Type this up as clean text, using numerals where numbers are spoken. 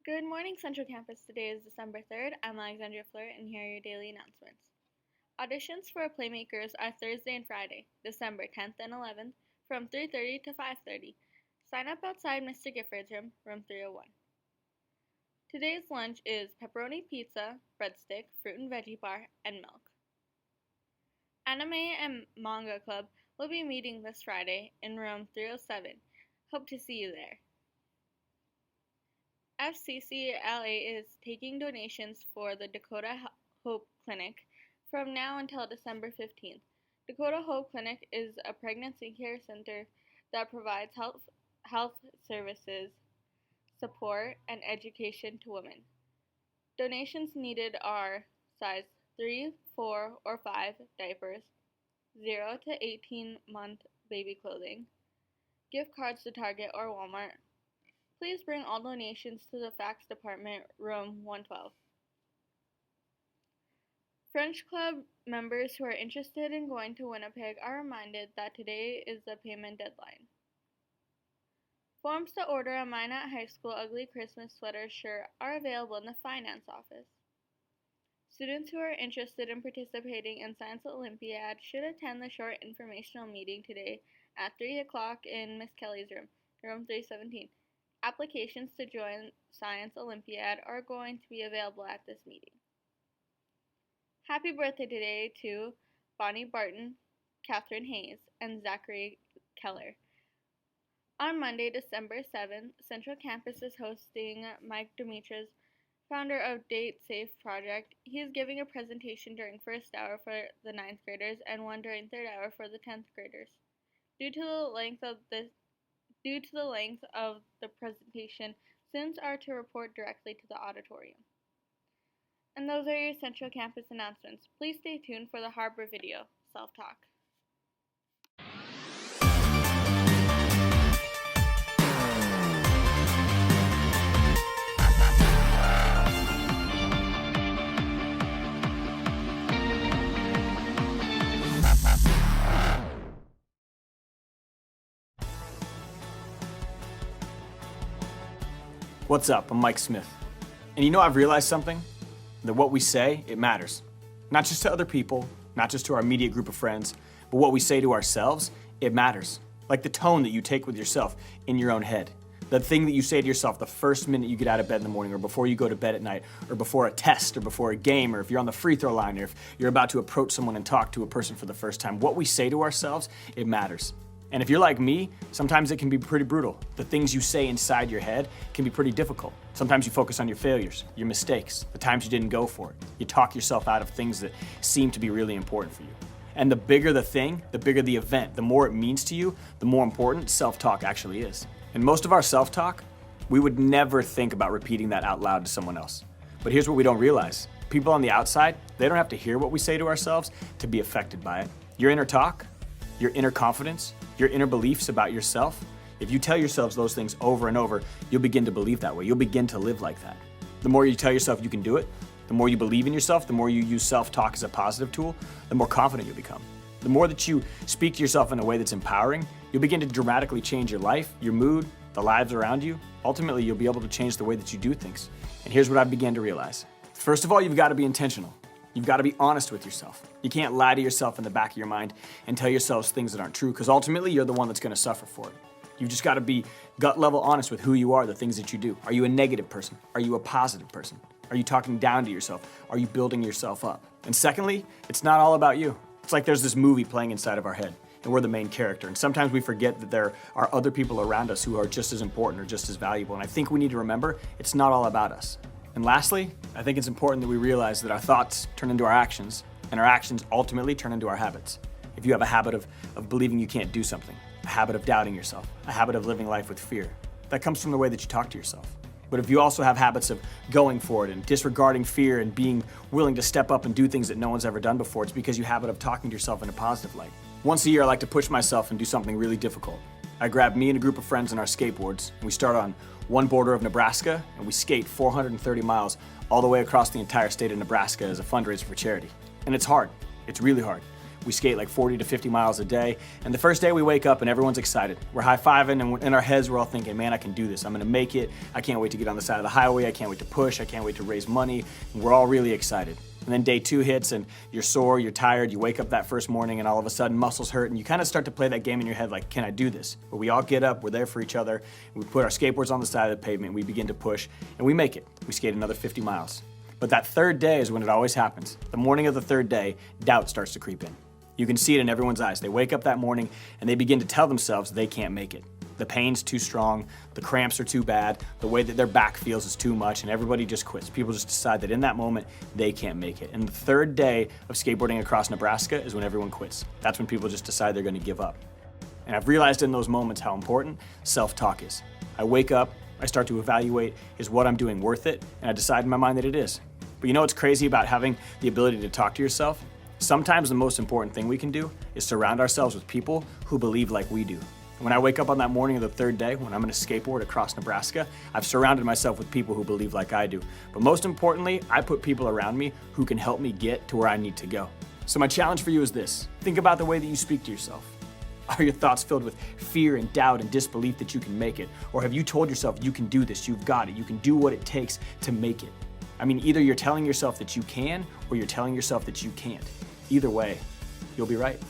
Good morning, Central Campus. Today is December 3rd. I'm Alexandria Fleur, and here are your daily announcements. Auditions for Playmakers are Thursday and Friday, December 10th and 11th, from 3:30 to 5:30. Sign up outside Mr. Gifford's room, room 301. Today's lunch is pepperoni pizza, breadstick, fruit and veggie bar, and milk. Anime and Manga Club will be meeting this Friday in room 307. Hope to see you there. FCCLA is taking donations for the Dakota Hope Clinic from now until December 15th. Dakota Hope Clinic is a pregnancy care center that provides health services, support, and education to women. Donations needed are size 3, 4, or 5 diapers, 0 to 18-month baby clothing, gift cards to Target or Walmart. Please bring all donations to the fax department, room 112. French Club members who are interested in going to Winnipeg are reminded that today is the payment deadline. Forms to order a Minot High School Ugly Christmas Sweater shirt are available in the finance office. Students who are interested in participating in Science Olympiad should attend the short informational meeting today at 3 o'clock in Miss Kelly's room, room 317. Applications to join Science Olympiad are going to be available at this meeting. Happy birthday today to Bonnie Barton, Catherine Hayes, and Zachary Keller. On Monday, December 7th, Central Campus is hosting Mike Demetrius, founder of Date Safe Project. He is giving a presentation during first hour for the 9th graders and one during third hour for the 10th graders. Due to the length of the presentation, students are to report directly to the auditorium. And those are your Central Campus announcements. Please stay tuned for the Harbor video, Self-Talk. What's up? I'm Mike Smith. And you know, I've realized something, that what we say, it matters. Not just to other people, not just to our immediate group of friends, but what we say to ourselves, it matters. Like the tone that you take with yourself in your own head. The thing that you say to yourself the first minute you get out of bed in the morning, or before you go to bed at night, or before a test, or before a game, or if you're on the free throw line, or if you're about to approach someone and talk to a person for the first time. What we say to ourselves, it matters. And if you're like me, sometimes it can be pretty brutal. The things you say inside your head can be pretty difficult. Sometimes you focus on your failures, your mistakes, the times you didn't go for it. You talk yourself out of things that seem to be really important for you. And the bigger the thing, the bigger the event, the more it means to you, the more important self-talk actually is. And most of our self-talk, we would never think about repeating that out loud to someone else. But here's what we don't realize. People on the outside, they don't have to hear what we say to ourselves to be affected by it. Your inner talk, your inner confidence, your inner beliefs about yourself, if you tell yourselves those things over and over, you'll begin to believe that way. You'll begin to live like that. The more you tell yourself you can do it, the more you believe in yourself, the more you use self-talk as a positive tool, the more confident you'll become. The more that you speak to yourself in a way that's empowering, you'll begin to dramatically change your life, your mood, the lives around you. Ultimately, you'll be able to change the way that you do things. And here's what I began to realize. First of all, you've got to be intentional. You've got to be honest with yourself. You can't lie to yourself in the back of your mind and tell yourselves things that aren't true, because ultimately you're the one that's going to suffer for it. You've just got to be gut level honest with who you are, the things that you do. Are you a negative person? Are you a positive person? Are you talking down to yourself? Are you building yourself up? And secondly, it's not all about you. It's like there's this movie playing inside of our head, and we're the main character. And sometimes we forget that there are other people around us who are just as important or just as valuable. And I think we need to remember it's not all about us. And lastly, I think it's important that we realize that our thoughts turn into our actions, and our actions ultimately turn into our habits. If you have a habit of believing you can't do something, a habit of doubting yourself, a habit of living life with fear, that comes from the way that you talk to yourself. But if you also have habits of going for it and disregarding fear and being willing to step up and do things that no one's ever done before, it's because you have a habit of talking to yourself in a positive light. Once a year, I like to push myself and do something really difficult. I grab me and a group of friends on our skateboards, and we start on one border of Nebraska, and we skate 430 miles all the way across the entire state of Nebraska as a fundraiser for charity. And it's hard. It's really hard. We skate like 40 to 50 miles a day. And the first day we wake up and everyone's excited. We're high-fiving and in our heads we're all thinking, man, I can do this. I'm gonna make it. I can't wait to get on the side of the highway. I can't wait to push. I can't wait to raise money. And we're all really excited. And then day 2 hits and you're sore, you're tired, you wake up that first morning and all of a sudden muscles hurt and you kind of start to play that game in your head like, can I do this? But we all get up, we're there for each other, we put our skateboards on the side of the pavement, we begin to push, and we make it. We skate another 50 miles. But that third day is when it always happens. The morning of the third day, doubt starts to creep in. You can see it in everyone's eyes. They wake up that morning and they begin to tell themselves they can't make it. The pain's too strong, the cramps are too bad, the way that their back feels is too much, and everybody just quits. People just decide that in that moment, they can't make it. And the third day of skateboarding across Nebraska is when everyone quits. That's when people just decide they're gonna give up. And I've realized in those moments how important self-talk is. I wake up, I start to evaluate, is what I'm doing worth it? And I decide in my mind that it is. But you know what's crazy about having the ability to talk to yourself? Sometimes the most important thing we can do is surround ourselves with people who believe like we do. When I wake up on that morning of the third day, when I'm gonna skateboard across Nebraska, I've surrounded myself with people who believe like I do. But most importantly, I put people around me who can help me get to where I need to go. So my challenge for you is this. Think about the way that you speak to yourself. Are your thoughts filled with fear and doubt and disbelief that you can make it? Or have you told yourself you can do this, you've got it, you can do what it takes to make it? I mean, either you're telling yourself that you can or you're telling yourself that you can't. Either way, you'll be right.